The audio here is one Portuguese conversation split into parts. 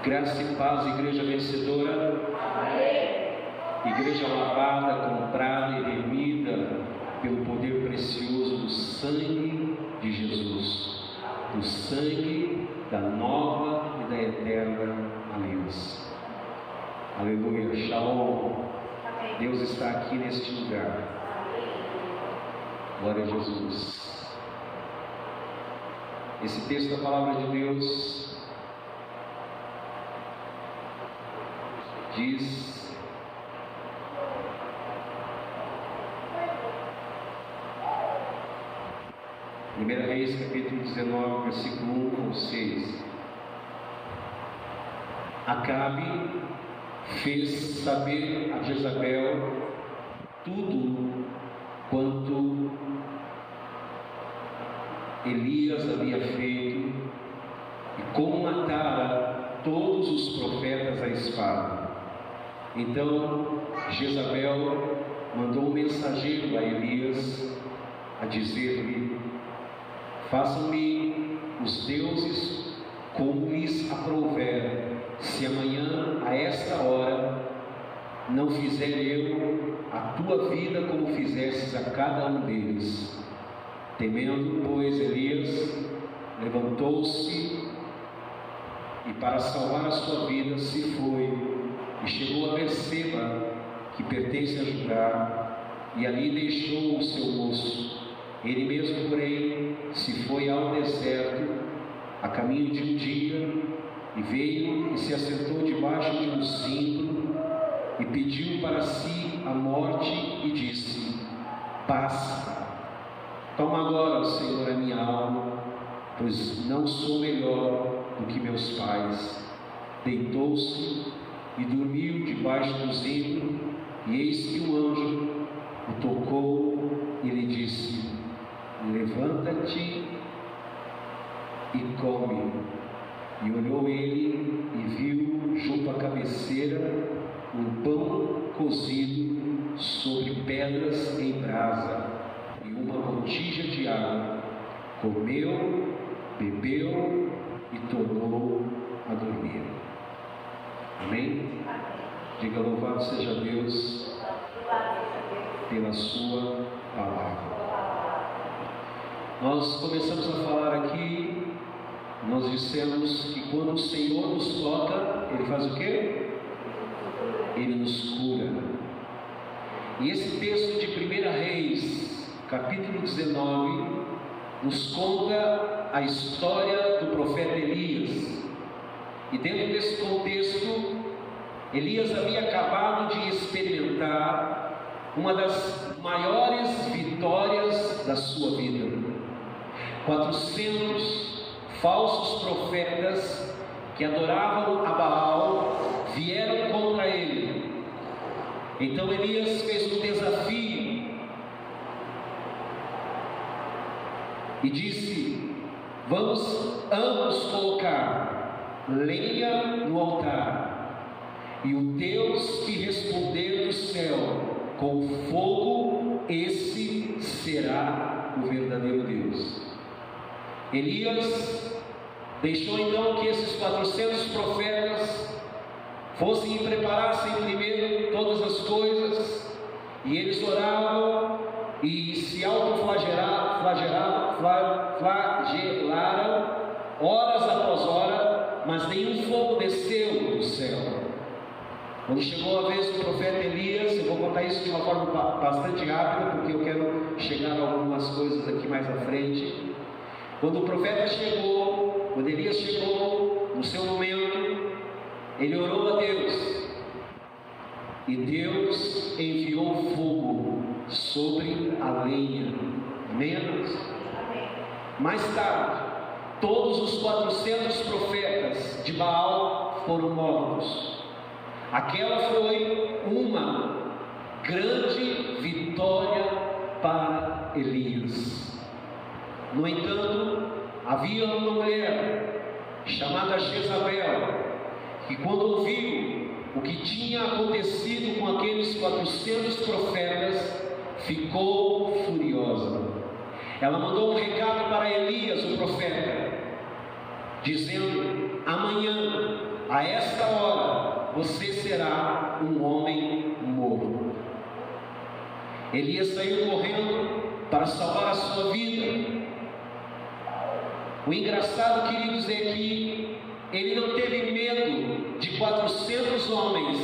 Graça e paz, igreja vencedora. Amém. Igreja lavada, comprada e remida pelo poder precioso do sangue de Jesus, do sangue da nova e da eterna aliança. Aleluia, shalom. Amém. Deus está aqui neste lugar. Amém. Glória a Jesus. Esse texto da palavra de Deus diz: Primeira Reis, capítulo 19, versículo 1 ao 6. Acabe fez saber a Jezabel tudo quanto Elias havia feito e como matara todos os profetas à espada. Então Jezabel mandou um mensageiro a Elias a dizer-lhe: façam-me os deuses como lhes aprouver, se amanhã a esta hora não fizer eu a tua vida como fizesses a cada um deles. Temendo, pois, Elias levantou-se e, para salvar a sua vida, se foi e chegou a Berseba, que pertence a Judá, e ali deixou o seu moço. Ele mesmo, porém, se foi ao deserto a caminho de um dia, e veio e se assentou debaixo de um zimbro e pediu para si a morte e disse: basta, toma agora, Senhor, a minha alma, pois não sou melhor do que meus pais. Deitou-se e dormiu debaixo do zimbro, e eis que um anjo o tocou e lhe disse: levanta-te e come. E olhou ele e viu junto à cabeceira um pão cozido sobre pedras em brasa e uma botija de água. Comeu, bebeu e tornou a dormir. Amém? Diga: louvado seja Deus pela sua palavra. Nós começamos a falar aqui, nós dissemos que quando o Senhor nos toca, Ele faz o quê? Ele nos cura. E esse texto de 1 Reis, capítulo 19, nos conta a história do profeta Elias. E dentro desse contexto, Elias havia acabado de experimentar uma das maiores vitórias da sua vida. 400 falsos profetas que adoravam a Baal vieram contra ele. Então Elias fez um desafio e disse: vamos ambos colocar lenha no altar, e o Deus que responder do céu com fogo, esse será o verdadeiro Deus. Elias deixou então que esses 400 profetas fossem e preparassem primeiro todas as coisas, e eles oravam e se autoflagelaram horas após hora, mas nenhum fogo desceu do céu. Quando chegou a vez do profeta Elias, eu vou contar isso de uma forma bastante rápida, porque eu quero chegar a algumas coisas aqui mais à frente. Quando o profeta chegou, quando Elias chegou no seu momento, ele orou a Deus, e Deus enviou fogo sobre a lenha. Amém? Mais tarde, todos os 400 profetas de Baal foram mortos. Aquela foi uma grande vitória para Elias. No entanto, havia uma mulher chamada Jezabel, que quando ouviu o que tinha acontecido com aqueles 400 profetas, ficou furiosa. Ela mandou um recado para Elias, o profeta, dizendo: amanhã, a esta hora você será um homem morto. Elias saiu correndo para salvar a sua vida. O engraçado, queridos, é que ele não teve medo de 400 homens,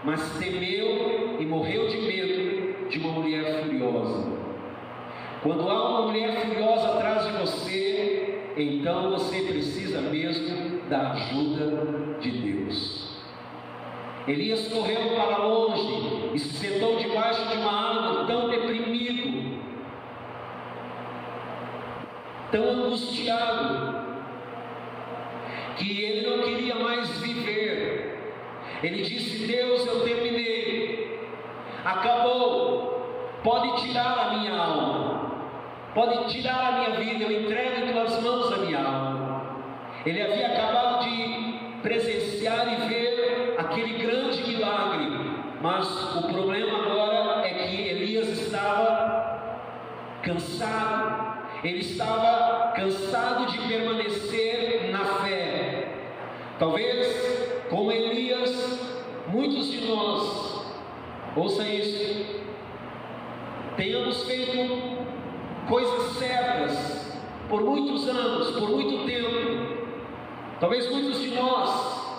mas temeu e morreu de medo de uma mulher furiosa. Quando há uma mulher furiosa atrás de você, então você precisa mesmo da ajuda de Deus. Elias correu para longe e se sentou debaixo de uma árvore, tão deprimido, tão angustiado, que ele não queria mais viver. Ele disse: Deus, eu terminei, acabou, pode tirar a minha alma, pode tirar a minha vida, eu entrego em tuas mãos a minha alma. Ele havia acabado de presenciar e ver aquele grande milagre, mas o problema agora é que Elias estava cansado. Ele estava cansado de permanecer na fé. Talvez, como Elias, muitos de nós, ouça isso, tenhamos feito coisas certas por muitos anos, por muito tempo. Talvez muitos de nós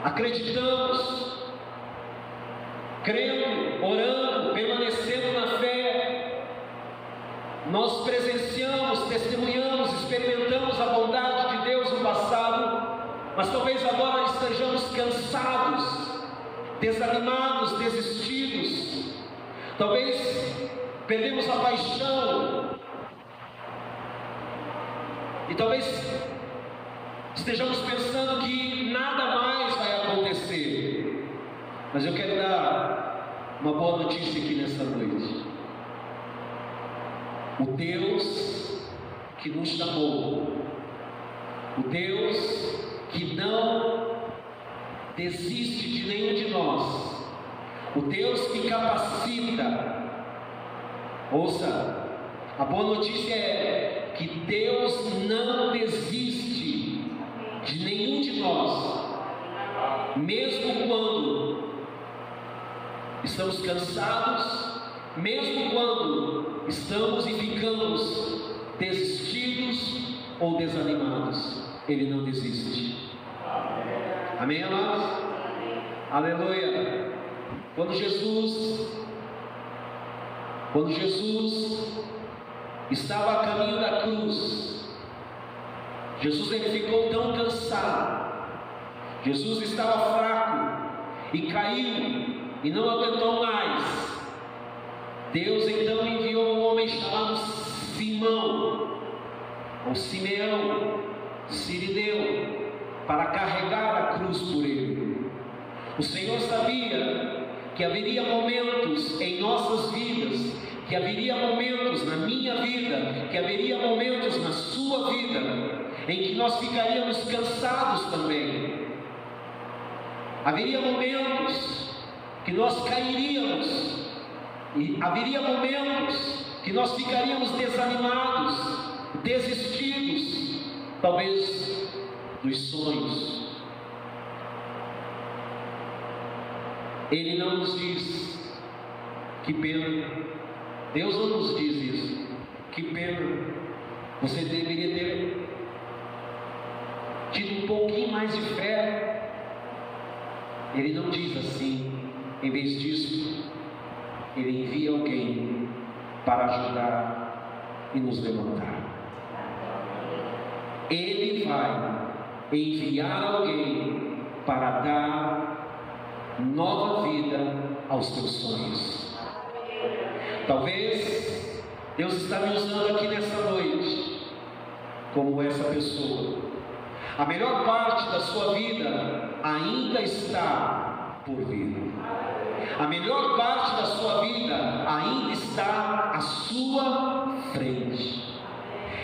acreditamos, crendo, orando, permanecendo na fé. Nós presenciamos, testemunhamos, experimentamos a bondade de Deus no passado, mas talvez agora estejamos cansados, desanimados, desistidos. Talvez perdemos a paixão, e talvez estejamos pensando que nada mais vai acontecer. Mas eu quero dar uma boa notícia aqui nessa noite. O Deus que nos chamou, o Deus que não desiste de nenhum de nós, o Deus que capacita. Ouça, a boa notícia é que Deus não desiste de nenhum de nós, mesmo quando estamos cansados, mesmo quando estamos e ficamos desistidos ou desanimados. Ele não desiste. Amém, amados? Aleluia. Quando Jesus estava a caminho da cruz, Jesus ele ficou tão cansado, Jesus estava fraco e caiu e não aguentou mais. Deus então enviou um homem chamado Simão, ou Simeão, Sirineu, para carregar a cruz por ele. O Senhor sabia que haveria momentos em nossas vidas, que haveria momentos na minha vida, que haveria momentos na sua vida, em que nós ficaríamos cansados também. Haveria momentos que nós cairíamos, e haveria momentos que nós ficaríamos desanimados, desistidos, talvez dos sonhos. Ele não nos diz: que pena. Deus não nos diz isso: que pena, você deveria ter tido um pouquinho mais de fé. Ele não diz assim. Em vez disso, Ele envia alguém para ajudar e nos levantar. Ele vai enviar alguém para dar nova vida aos teus sonhos. Talvez Deus está me usando aqui nessa noite como essa pessoa. A melhor parte da sua vida ainda está por vir. A melhor parte da sua vida ainda está à sua frente.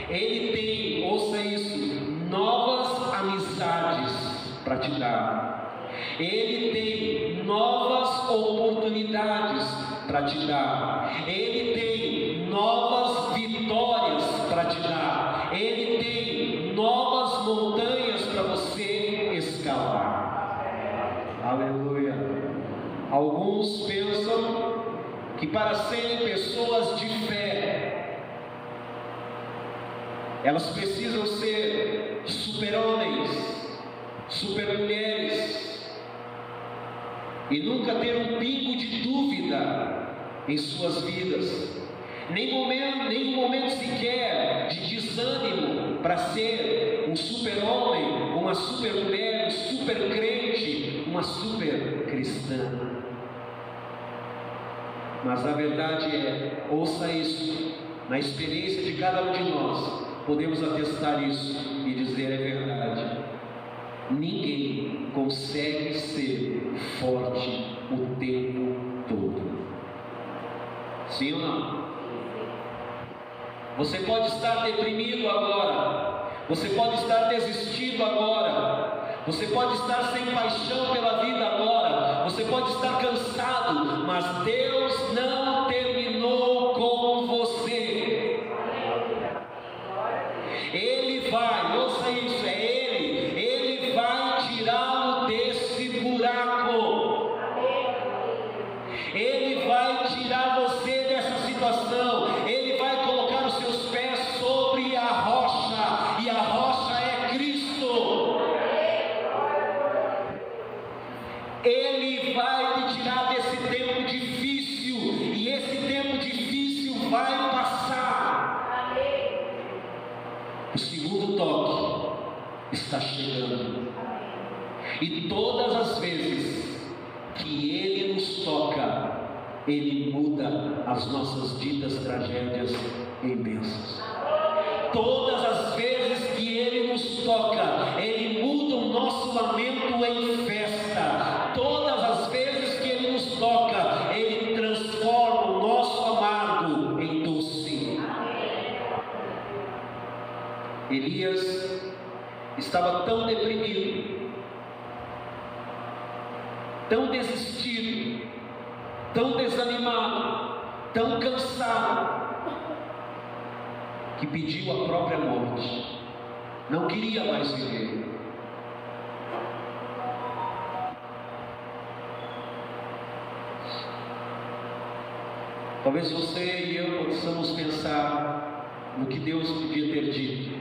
Ele tem, ouça isso, novas amizades para te dar. Ele tem novas oportunidades para te dar. Ele tem novas vitórias para te dar. Ele tem novas montanhas para você escalar. Aleluia. Alguns pensam que para serem pessoas de fé, elas precisam ser super-homens, super-mulheres, e nunca ter um pingo de dúvida em suas vidas, nenhum momento sequer de desânimo para ser um super-homem, uma super-mulher, um super-crente, uma super-cristã. Mas a verdade é, ouça isso, na experiência de cada um de nós, podemos atestar isso e dizer: é verdade. Ninguém consegue ser forte o tempo todo. Sim ou não? Você pode estar deprimido agora, você pode estar desistido agora, você pode estar sem paixão pela vida agora, você pode estar cansado, mas Deus não terminou com você. Ele vai, ouça isso, Ele vai tirá-lo desse buraco. Ele vai tirar você dessa situação. Ele vai colocar os seus pés sobre a rocha, e a rocha é Cristo. Ele vai te tirar desse tempo difícil, e esse tempo difícil vai passar. O segundo toque está chegando, e todas as vezes que Ele nos toca, Ele muda as nossas ditas tragédias em bênçãos. Todas as vezes que Ele nos toca, Ele muda o nosso lamento em festa. Todas as vezes que Ele nos toca, Ele transforma o nosso amargo em doce. Elias estava tão deprimido, tão desistido, tão desanimado, tão cansado, que pediu a própria morte. Não queria mais viver. Talvez você e eu possamos pensar no que Deus podia ter dito.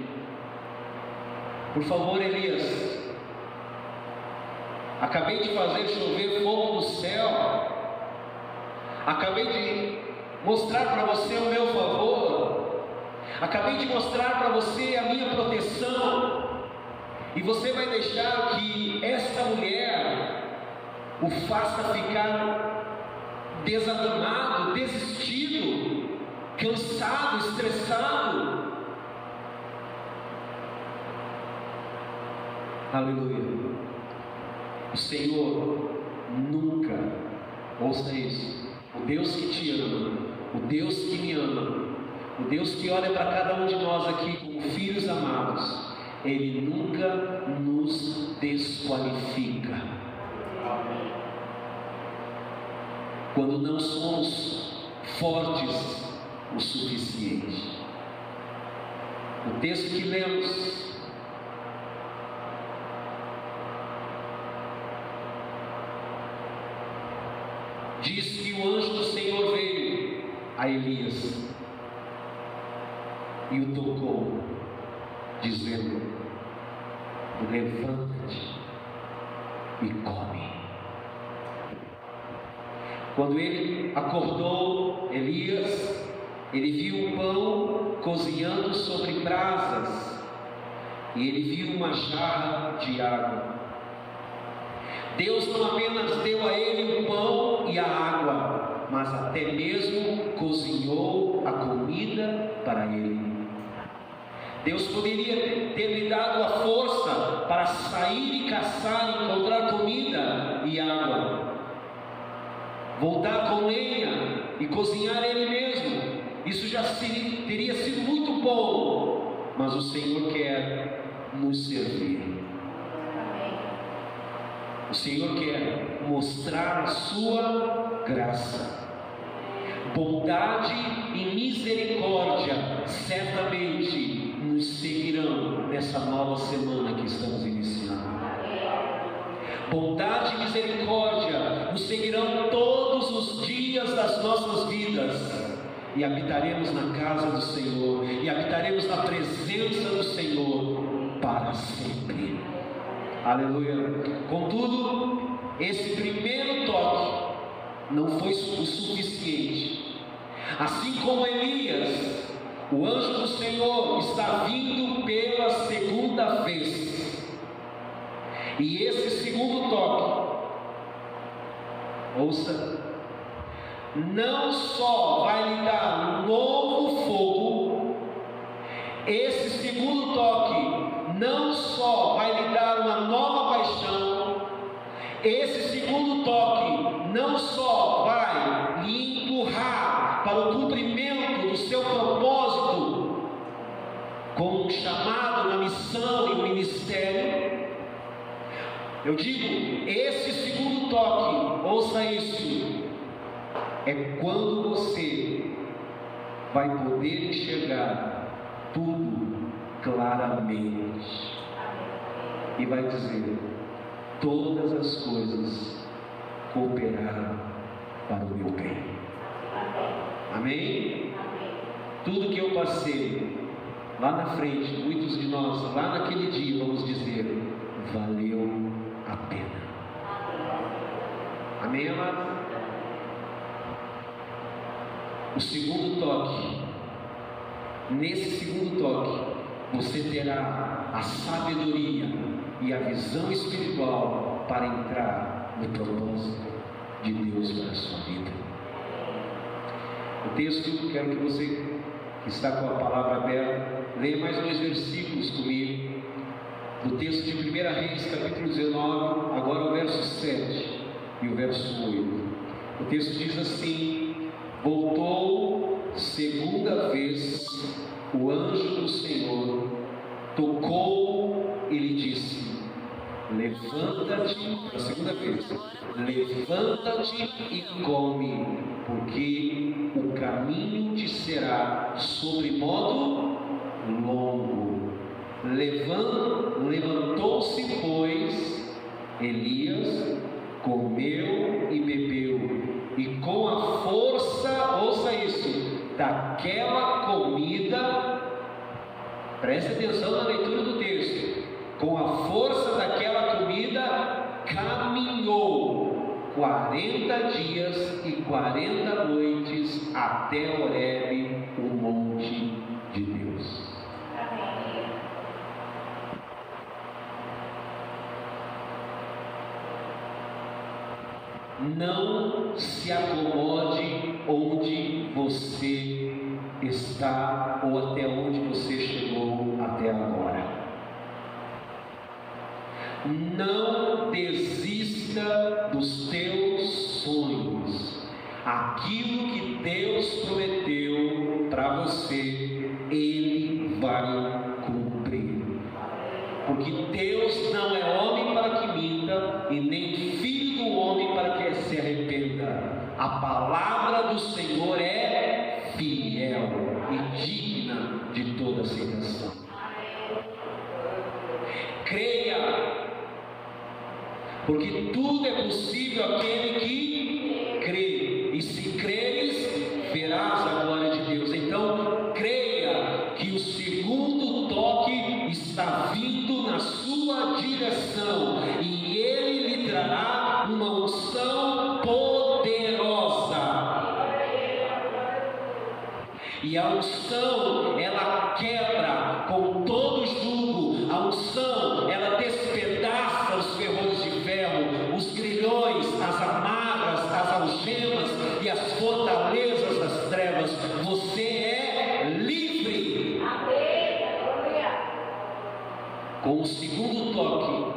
Por favor, Elias, acabei de fazer chover fogo no céu, acabei de mostrar para você o meu favor, acabei de mostrar para você a minha proteção, e você vai deixar que esta mulher o faça ficar desanimado, desistido, cansado, estressado? Aleluia. O Senhor nunca, ouça isso, o Deus que te ama, o Deus que me ama, o Deus que olha para cada um de nós aqui como filhos amados, Ele nunca nos desqualifica. Quando não somos fortes o suficiente. O texto que lemos diz que o anjo do Senhor veio a Elias e o tocou, dizendo: levanta-te e come. Quando ele acordou, Elias, ele viu o pão cozinhando sobre brasas, e ele viu uma jarra de água. Deus não apenas deu a ele o pão e a água, mas até mesmo cozinhou a comida para ele. Deus poderia ter lhe dado a força para sair e caçar e encontrar comida e água, voltar com lenha e cozinhar ele mesmo. Isso já teria sido muito bom, mas o Senhor quer nos servir. O Senhor quer mostrar a sua graça, bondade e misericórdia certamente nos seguirão nessa nova semana que estamos iniciando. Bondade e misericórdia nos seguirão todos os dias das nossas vidas, e habitaremos na casa do Senhor, e habitaremos na presença do Senhor para sempre. Aleluia. Contudo, esse primeiro toque não foi o suficiente. Assim como Elias, o anjo do Senhor está vindo pela segunda vez, e esse segundo toque, ouça, não só vai lhe dar um novo fogo, esse segundo toque não só vai lhe dar uma nova paixão, esse segundo toque não só vai lhe empurrar para o cumprimento do seu propósito, com um chamado na missão e no ministério. Eu digo, esse segundo toque, ouça isso, é quando você vai poder enxergar tudo claramente e vai dizer: todas as coisas cooperaram para o meu bem. Amém? Tudo que eu passei lá na frente, muitos de nós lá naquele dia vamos dizer: valeu a pena. Amém, amado? O segundo toque, nesse segundo toque, você terá a sabedoria e a visão espiritual para entrar no propósito de Deus para a sua vida. O texto, quero que você que está com a palavra aberta, leia mais 2 versículos comigo, do texto de 1 Reis, capítulo 19, agora o verso 7 e o verso 8. O texto diz assim: voltou segunda vez o anjo do Senhor, tocou e lhe disse: levanta-te, a segunda vez, levanta-te e come, porque o caminho te será sobremodo longo. Levantou-se, pois, Elias, comeu e bebeu, e com a força, ouça isso, daquela comida, preste atenção na leitura do texto, com a força daquela comida, caminhou 40 dias e 40 noites até Horebe, o monte de Deus. Não se acomode onde você está ou até onde você chegou até agora. Não desista dos teus sonhos. Aquilo que Deus prometeu para você, Ele vai cumprir. Porque Deus não é homem para que minta, e nem filho do homem para que se arrependa. A palavra do Senhor é fiel e digna de toda aceitação. Creia, porque tudo é possível àquele que crê, e se creres, verás a glória de Deus. Então, creia que o segundo toque está vindo na sua direção, e ele lhe trará uma unção poderosa. E a unção, ela quebra com todo jugo. A unção, ela despedaça os ferrolhos de ferro, os grilhões, as amarras, as algemas e as fortalezas das trevas. Você é livre. Com o segundo toque,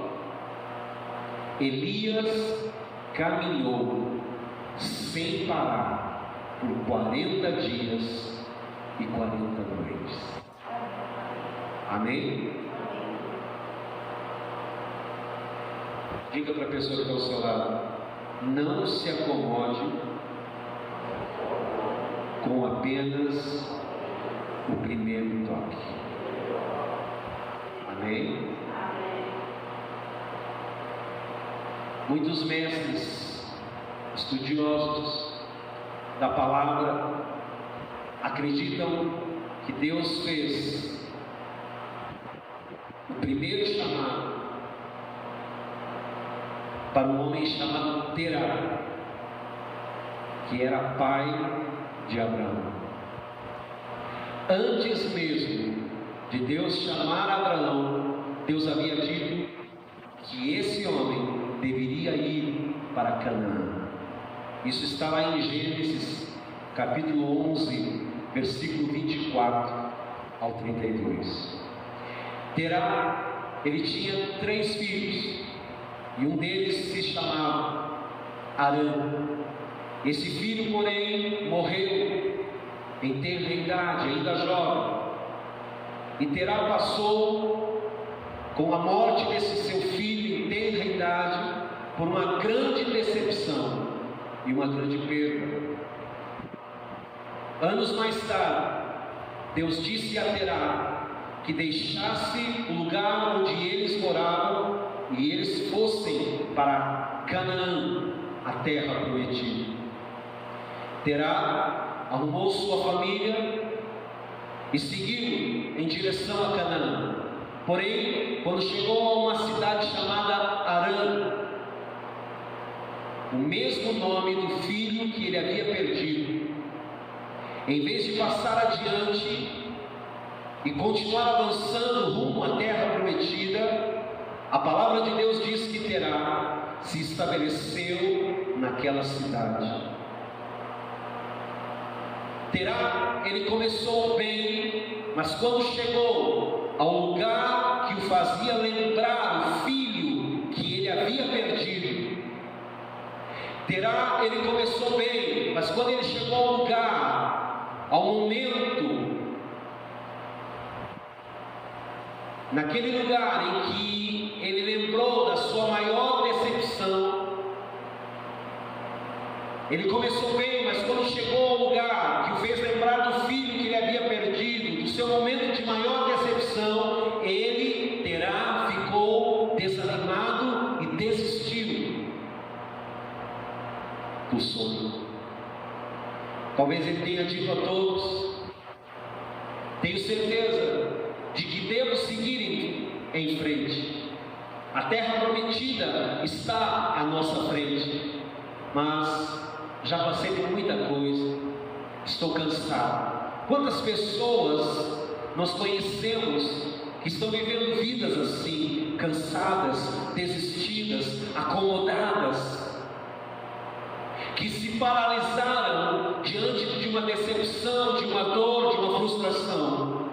Elias caminhou sem parar por 40 dias e 40 noites. Amém? Diga para a pessoa que está ao seu lado: não se acomode com apenas o primeiro toque. Amém? Muitos mestres, estudiosos da palavra, acreditam que Deus fez o primeiro chamado para um homem chamado Terá, que era pai de Abraão. Antes mesmo de Deus chamar Abraão, Deus havia dito que esse homem deveria ir para Canaã. Isso está lá em Gênesis, capítulo 11, versículo 24 ao 32. Terá, ele tinha 3 filhos, e um deles se chamava Arã. Esse filho, porém, morreu em tenra idade, ainda jovem. E Terá passou, com a morte desse seu filho em tenra idade, por uma grande decepção e uma grande perda. Anos mais tarde, Deus disse a Terá que deixasse o lugar onde eles moravam e eles fossem para Canaã, a terra prometida. Terá arrumou sua família e seguiu em direção a Canaã. Porém, quando chegou a uma cidade chamada Arã, o mesmo nome do filho que ele havia perdido, em vez de passar adiante e continuar avançando rumo à terra prometida, a palavra de Deus diz que Terá se estabeleceu naquela cidade. Terá, ele começou bem, mas quando chegou ao lugar que o fazia lembrar o filho que ele havia perdido, Terá, ele começou bem, mas quando ele chegou ao lugar, ao momento, naquele lugar em que ele lembrou da sua maior decepção, ele começou bem, mas quando chegou ao lugar que o fez lembrar do filho que ele havia perdido, do seu momento de maior decepção, ele, Terá, ficou desanimado e desistiu do sonho. Talvez ele tenha dito a todos: tenho certeza de que devo seguir em frente. A terra prometida está à nossa frente, mas já passei por muita coisa, estou cansado. Quantas pessoas nós conhecemos que estão vivendo vidas assim, cansadas, desistidas, acomodadas, que se paralisaram diante de uma decepção, de uma dor, de uma frustração.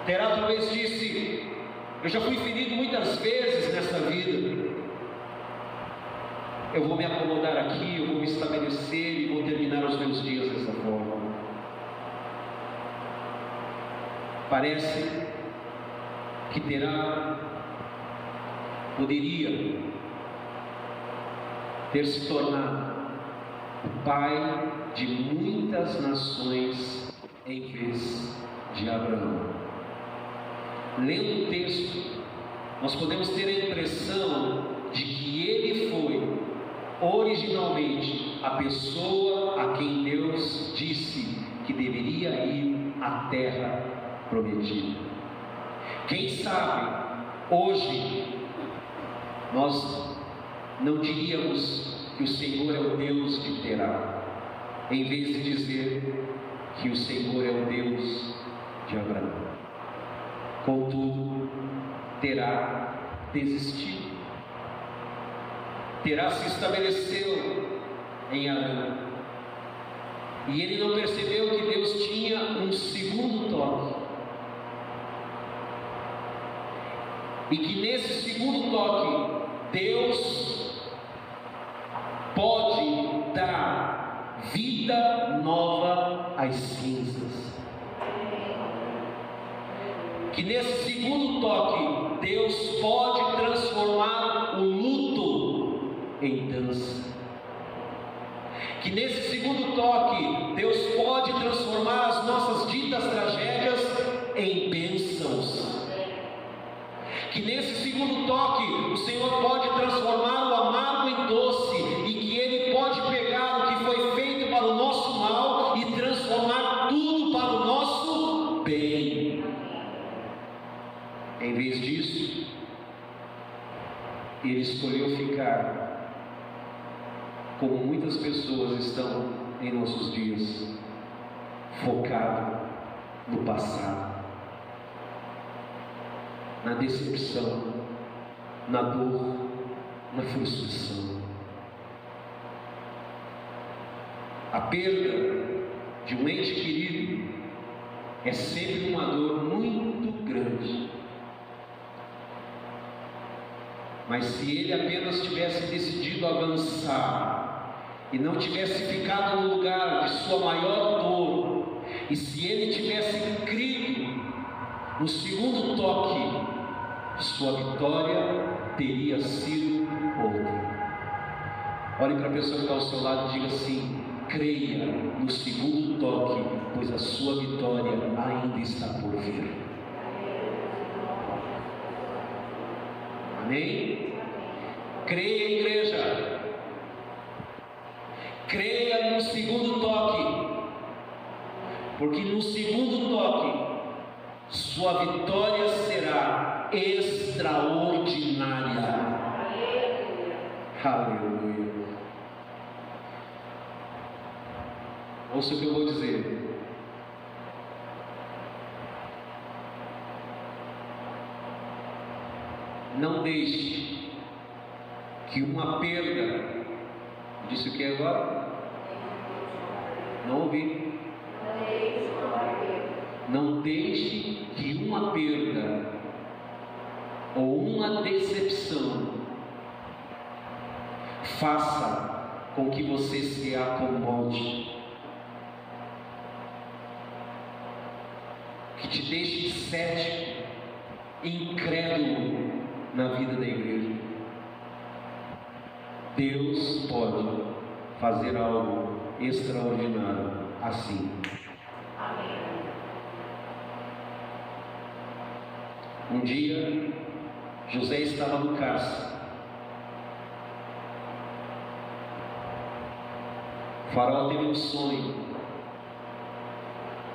Terá talvez disse: eu já fui ferido muitas vezes nessa vida, eu vou me acomodar aqui, eu vou me estabelecer e vou terminar os meus dias dessa forma. Parece que Terá poderia ter se tornado o pai de muitas nações em vez de Abraão. Lendo o texto, nós podemos ter a impressão de que ele foi originalmente a pessoa a quem Deus disse que deveria ir à terra prometida. Quem sabe hoje nós não diríamos que o Senhor é o Deus de Terá, em vez de dizer que o Senhor é o Deus de Abraão. Contudo, Terá desistiu. Terá se estabeleceu em Arã, e ele não percebeu que Deus tinha um segundo toque, e que nesse segundo toque Deus pode dar vida nova às cinzas. Que nesse segundo toque Deus pode transformar o luto em dança. Que nesse segundo toque, Deus pode transformar as nossas ditas tragédias em bênçãos. Que nesse segundo toque, o Senhor pode transformar o amargo em doce, e que Ele pode pegar o que foi feito para o nosso mal e transformar tudo para o nosso bem. Em vez disso, Ele escolheu ficar, como muitas pessoas estão em nossos dias, focado no passado, na decepção, na dor, na frustração. A perda de um ente querido é sempre uma dor muito grande. Mas se ele apenas tivesse decidido avançar e não tivesse ficado no lugar de sua maior dor, e se ele tivesse crido no segundo toque, sua vitória teria sido outra. Olhe para a pessoa que está ao seu lado e diga assim: creia no segundo toque, pois a sua vitória ainda está por vir. Amém? Creia, igreja. Creia no segundo toque, porque no segundo toque sua vitória será extraordinária. Aleluia. Ouça o que eu vou dizer. Não deixe que uma perda, disse o que agora? Não ouvi. Não deixe que uma perda ou uma decepção faça com que você se acomode, que te deixe cético, incrédulo na vida da igreja. Deus pode fazer algo extraordinário assim. Um dia, José estava no cárcere. O faraó teve um sonho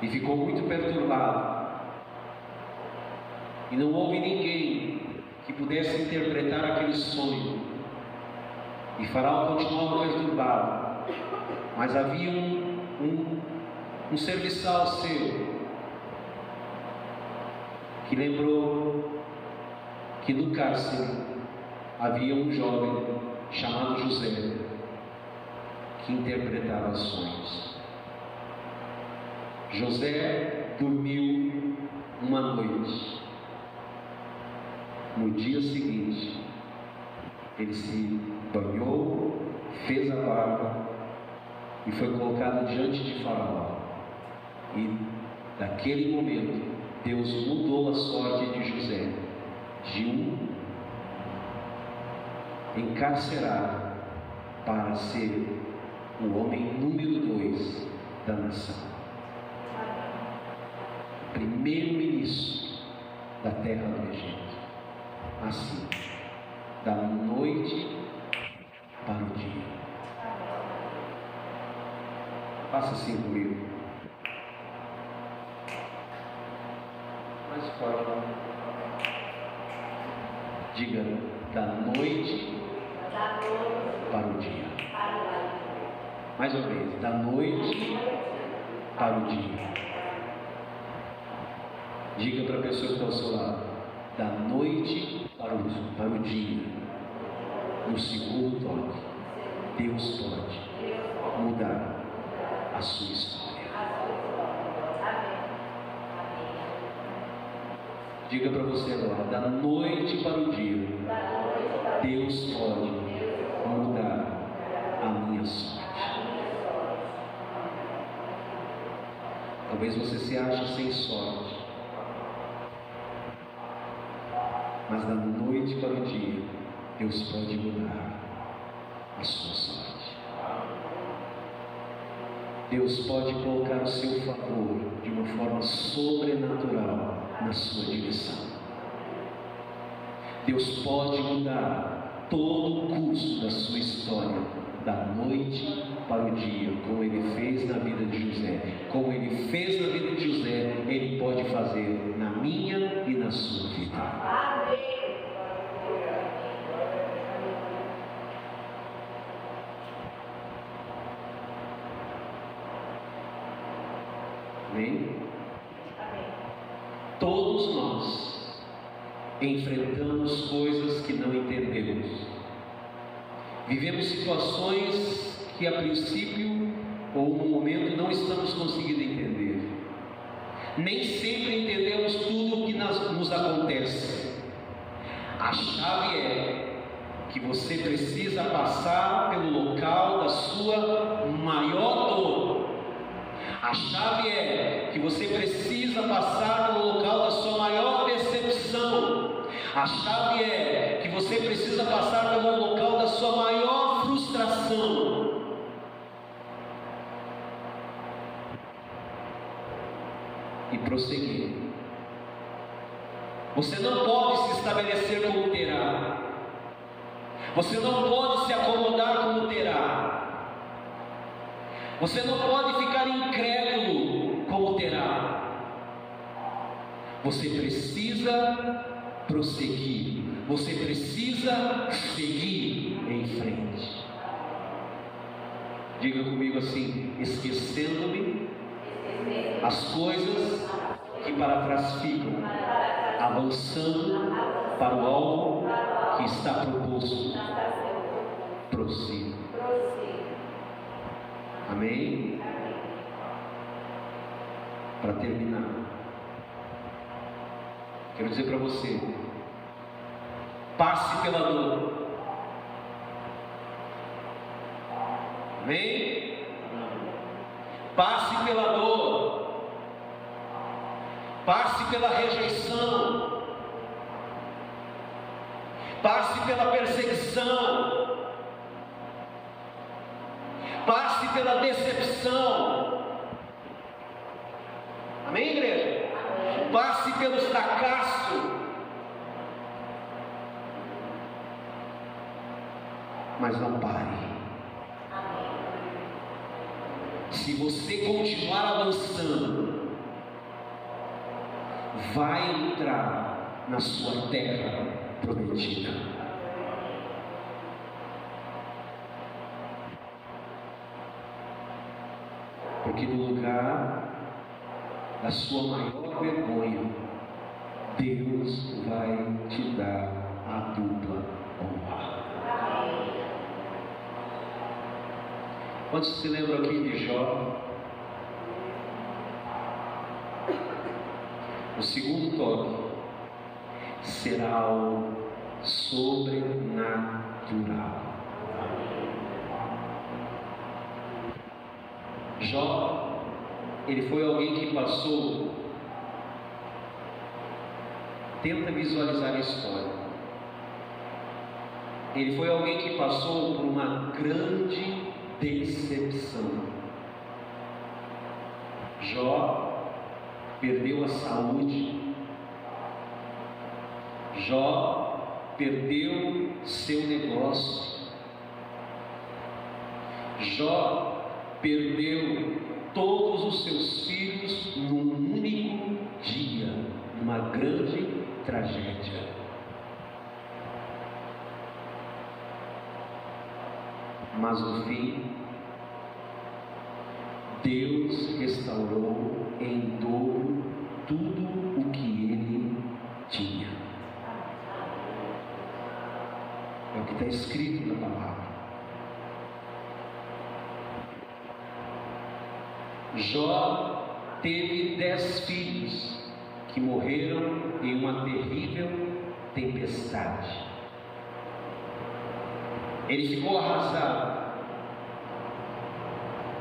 e ficou muito perturbado. E não houve ninguém que pudesse interpretar aquele sonho. E Faraó continuava perturbado. Mas havia um serviçal seu que lembrou que no cárcere havia um jovem chamado José que interpretava sonhos. José dormiu uma noite. No dia seguinte, ele se banhou, fez a barba e foi colocado diante de Faraó. E naquele momento, Deus mudou a sorte de José, de um encarcerado para ser o homem número 2 da nação, primeiro-ministro da terra do Egito. Assim, da noite para o dia. Faça assim comigo. Mais forte. Diga: da noite para o dia. Mais uma vez: da noite para o dia. Diga para a pessoa que está ao seu lado: da noite para o dia. No segundo toque, Deus pode mudar a sua história. Diga para você agora: da noite para o dia, Deus pode mudar a minha sorte. Talvez você se ache sem sorte, mas da noite para o dia, Deus pode mudar a sua sorte. Deus pode colocar o seu favor de uma forma sobrenatural na sua direção. Deus pode mudar todo o curso da sua história, da noite para o dia, como Ele fez na vida de José. Como Ele fez na vida de José, Ele pode fazer na minha e na sua vida. Amém? Todos nós enfrentamos coisas que não entendemos. Vivemos situações que a princípio ou no momento não estamos conseguindo entender. Nem sempre entendemos tudo o que nos acontece. A chave é que você precisa passar pelo local da sua maior dor. A chave é que você precisa passar pelo local da sua maior decepção. A chave é que você precisa passar pelo local da sua maior frustração. E prosseguir. Você não pode se estabelecer como terá. Você não pode se acomodar como terá. Você não pode ficar incrédulo como terá. Você precisa prosseguir. Você precisa seguir em frente. Diga comigo assim: esquecendo-me as coisas que para trás ficam, avançando para o alvo que está proposto. Prossiga. Amém? Para terminar, quero dizer para você: passe pela dor. Amém? Passe pela dor. Passe pela rejeição. Passe pela perseguição. Passe pela decepção. Amém, igreja? Passe pelo fracasso. Mas não pare. Se você continuar avançando, vai entrar na sua terra prometida. Porque no lugar da sua maior vergonha, Deus vai te dar a dupla honra. Quantos se lembram aqui de Jó? O segundo toque será algo sobrenatural. Jó, ele foi alguém que passou. Tenta visualizar a história. Ele foi alguém que passou por uma grande decepção. Jó perdeu a saúde. Jó perdeu seu negócio. Jó perdeu todos os seus filhos num único dia, numa grande tragédia. Mas no fim, Deus restaurou em dobro tudo o que ele tinha. É o que está escrito na palavra. Jó teve 10 filhos que morreram em uma terrível tempestade. Ele ficou arrasado,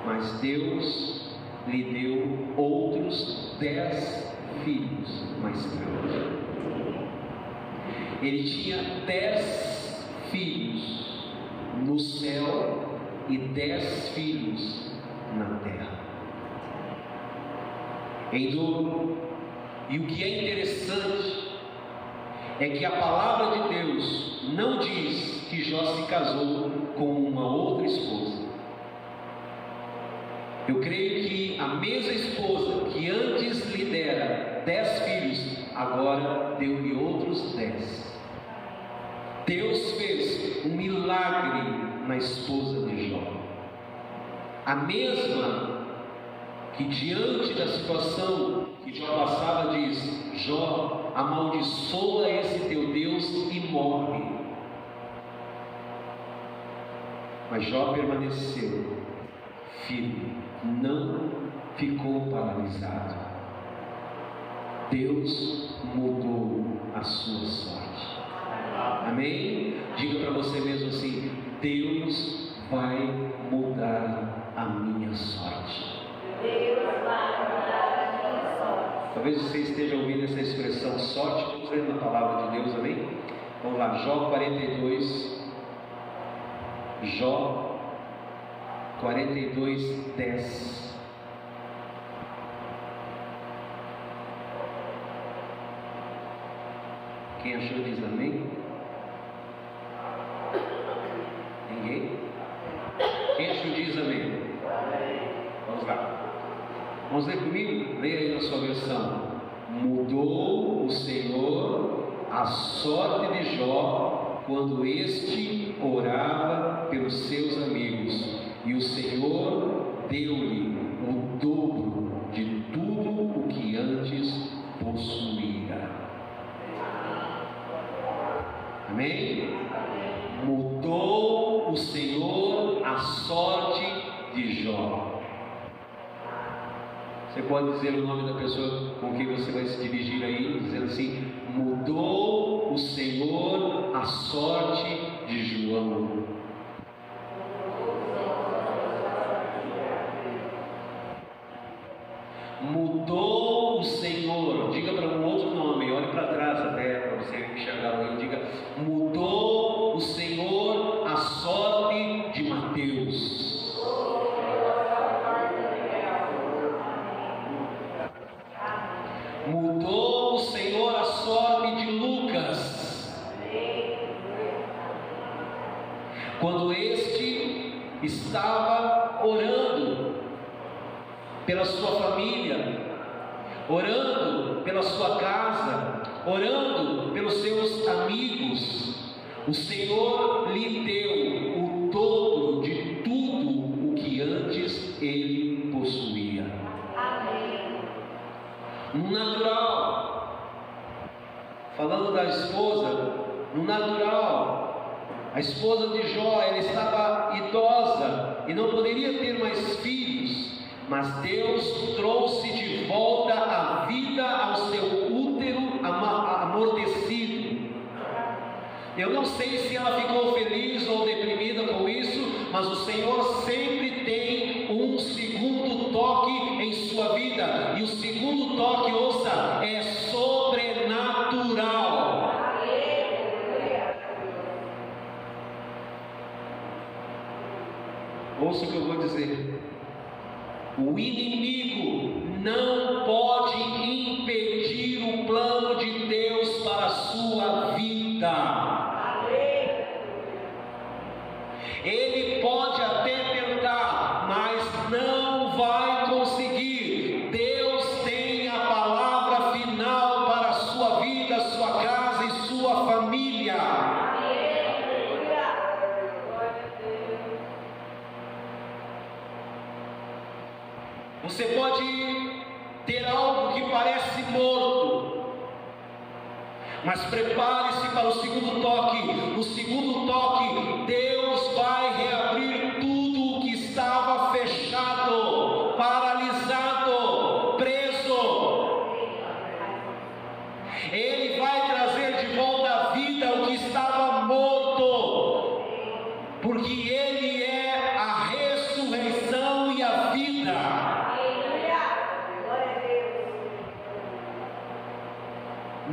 mas Deus lhe deu outros 10 filhos mais tarde. Ele tinha 10 filhos no céu e 10 filhos na terra. em dobro. E o que é interessante é que a palavra de Deus não diz que Jó se casou com uma outra esposa. Eu creio que a mesma esposa que antes lhe dera 10 filhos, agora deu-lhe outros 10. Deus fez um milagre na esposa de Jó. A mesma que diante da situação que Jó passava diz: Jó, amaldiçoa esse teu Deus e morre. Mas Jó permaneceu firme, não ficou paralisado. Deus mudou a sua sorte. Amém? Diga para você mesmo assim: Deus vai mudar a minha sorte. Deus vai mudar a minha sorte. Talvez você esteja ouvindo essa expressão sorte, vamos ler na palavra de Deus, amém? Vamos lá, Jó 42, Jó 42, 10. Quem achou diz amém? Ninguém? Quem achou diz amém? Vamos lá. Vamos ler comigo? Leia aí na sua versão. Mudou o Senhor a sorte de Jó quando este orava pelos seus amigos, e o Senhor deu-lhe o dobro de tudo o que antes possuía. Amém? Mudou o Senhor a sorte de Jó. Você pode dizer o nome da pessoa com quem você vai se dirigir aí, dizendo assim: mudou o Senhor a sorte de João. Mudou o Senhor. Diga para um outro nome, olhe para trás até para você enxergar aí. Diga: mudou o Senhor a sorte de Mateus. Mudou o Senhor a sorte de Lucas, quando este estava orando pela sua família, orando pela sua casa, orando pelos seus amigos. O Senhor lhe deu o dobro de tudo o que antes ele possuía. No natural, falando da esposa, no natural, a esposa de Jó, ela estava idosa e não poderia ter mais filhos, mas Deus trouxe de volta a vida ao seu útero amortecido. Eu não sei se ela ficou feliz ou deprimida com isso, mas o Senhor sempre tem um segundo toque em sua vida, e o segundo toque, ouça, é sobrenatural. Ouça o que eu vou dizer. O inimigo não pode impedir o plano de Deus para a sua vida. Ele pode até tentar, mas não vai conseguir. Deus tem a palavra final para a sua vida, sua casa e sua família. Você pode ter algo que parece morto, mas prepare-se para o segundo toque. No segundo toque, Deus vai reabrir tudo o que estava fechado, paralisado, preso. Ele vai trazer de volta à vida o que estava morto, porque Ele é a ressurreição e a vida.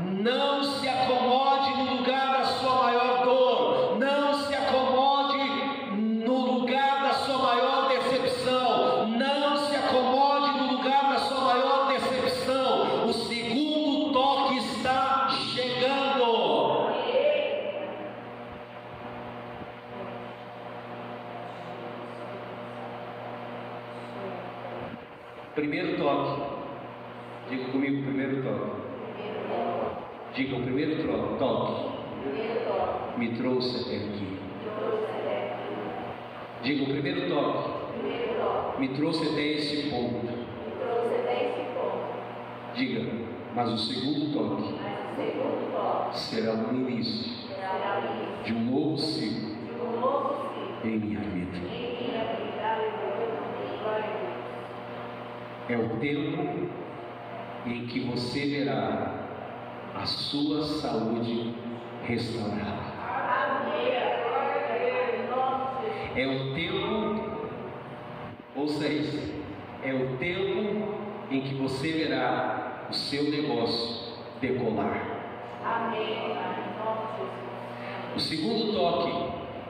Não se acomode no lugar da sua maior dor. Não se acomode no lugar da sua maior decepção. Não se acomode no lugar da sua maior decepção. Primeiro toque. Diga comigo, primeiro toque. Diga, o primeiro toque me trouxe até aqui. Diga, o primeiro toque me trouxe até esse ponto. Diga, mas o segundo toque será o início de um novo ciclo em minha vida. É o tempo em que você verá a sua saúde restaurada. É o tempo, ouça isso, é o tempo em que você verá o seu negócio decolar. O segundo toque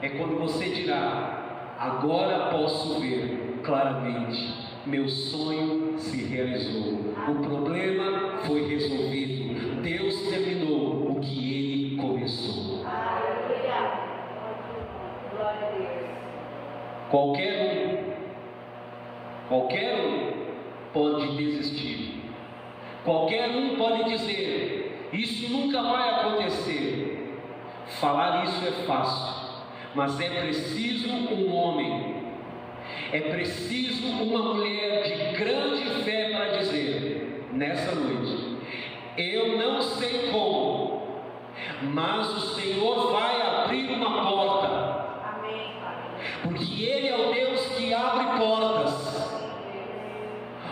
é quando você dirá: agora posso ver claramente, meu sonho se realizou, o problema foi resolvido, Deus terminou o que Ele começou. Qualquer um pode desistir, qualquer um pode dizer: isso nunca vai acontecer. Falar isso é fácil, mas é preciso um homem, é preciso uma mulher de grande fé para dizer: nessa noite, eu não sei como, mas o Senhor vai abrir uma porta. Porque Ele é o Deus que abre portas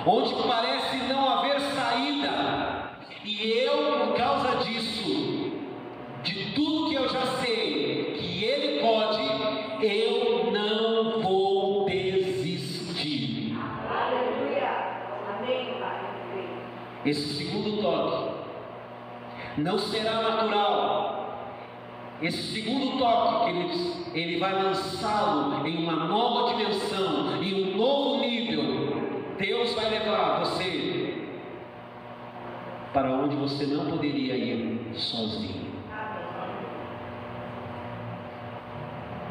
onde parece não haver saída. E eu, por causa disso, de tudo que eu já sei que Ele pode, eu não vou desistir. Esse segundo toque não será natural. Esse segundo toque, queridos, Ele vai lançá-lo em uma nova dimensão, em um novo nível. Deus vai levar você para onde você não poderia ir sozinho.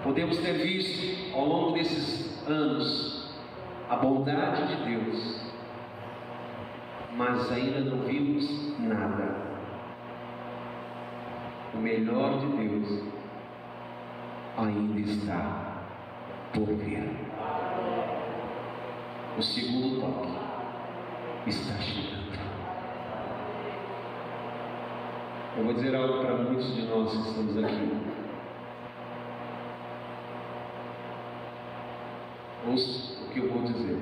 Podemos ter visto ao longo desses anos a bondade de Deus, mas ainda não vimos nada. O melhor de Deus ainda está por vir. O segundo toque está chegando. Eu vou dizer algo para muitos de nós que estamos aqui. Ouça o que eu vou dizer.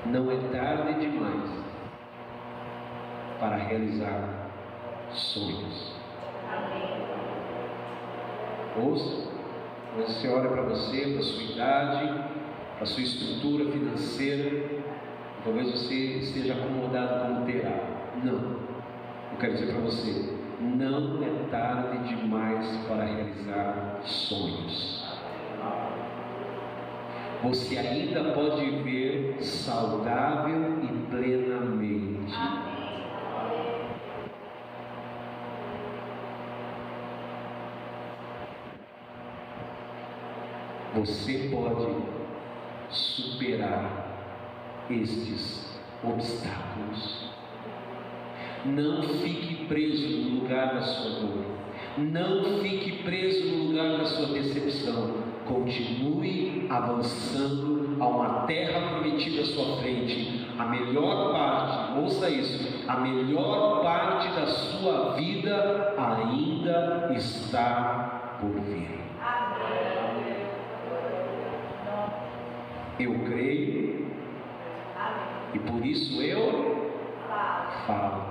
Não é tarde demais para realizar sonhos. Ouça, quando você olha para você, para a sua idade, para a sua estrutura financeira, talvez você esteja acomodado como terá. Não, eu quero dizer para você, não é tarde demais para realizar sonhos. Você ainda pode viver saudável e plenamente. Você pode superar estes obstáculos. Não fique preso no lugar da sua dor. Não fique preso no lugar da sua decepção. Continue avançando a uma terra prometida à sua frente. A melhor parte, ouça isso, a melhor parte da sua vida ainda está por vir. Eu creio e por isso eu falo.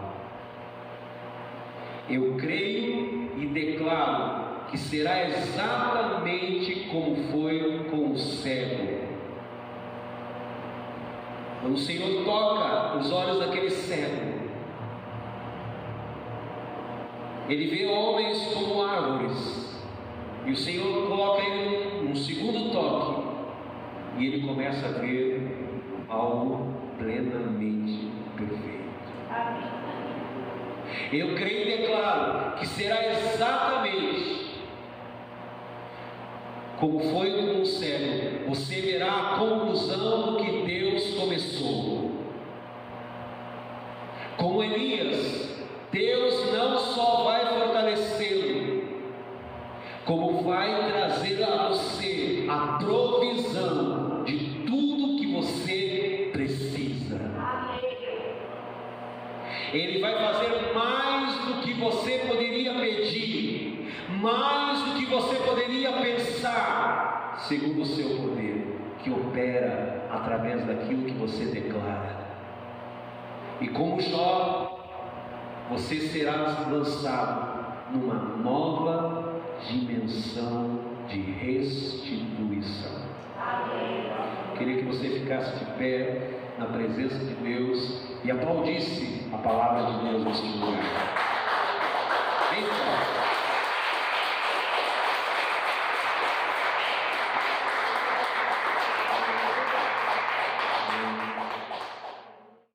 Eu creio e declaro que será exatamente como foi com o cego. Quando o Senhor toca os olhos daquele cego, ele vê homens como árvores, e o Senhor coloca ele num segundo toque, e ele começa a ver algo plenamente perfeito. Eu creio e declaro que será exatamente como foi com o cego, você verá a conclusão do que Deus começou. Como Elias, Deus não só vai fortalecê-lo, como vai trazer a você a provisão de tudo que você precisa. Ele vai fazer mais do que você poderia pedir, mais do que você poderia pensar, segundo o seu poder, que opera através daquilo que você declara. E como Jó, você será lançado numa nova dimensão de restituição. Queria que você ficasse de pé na presença de Deus e aplaudisse a palavra de Deus neste lugar.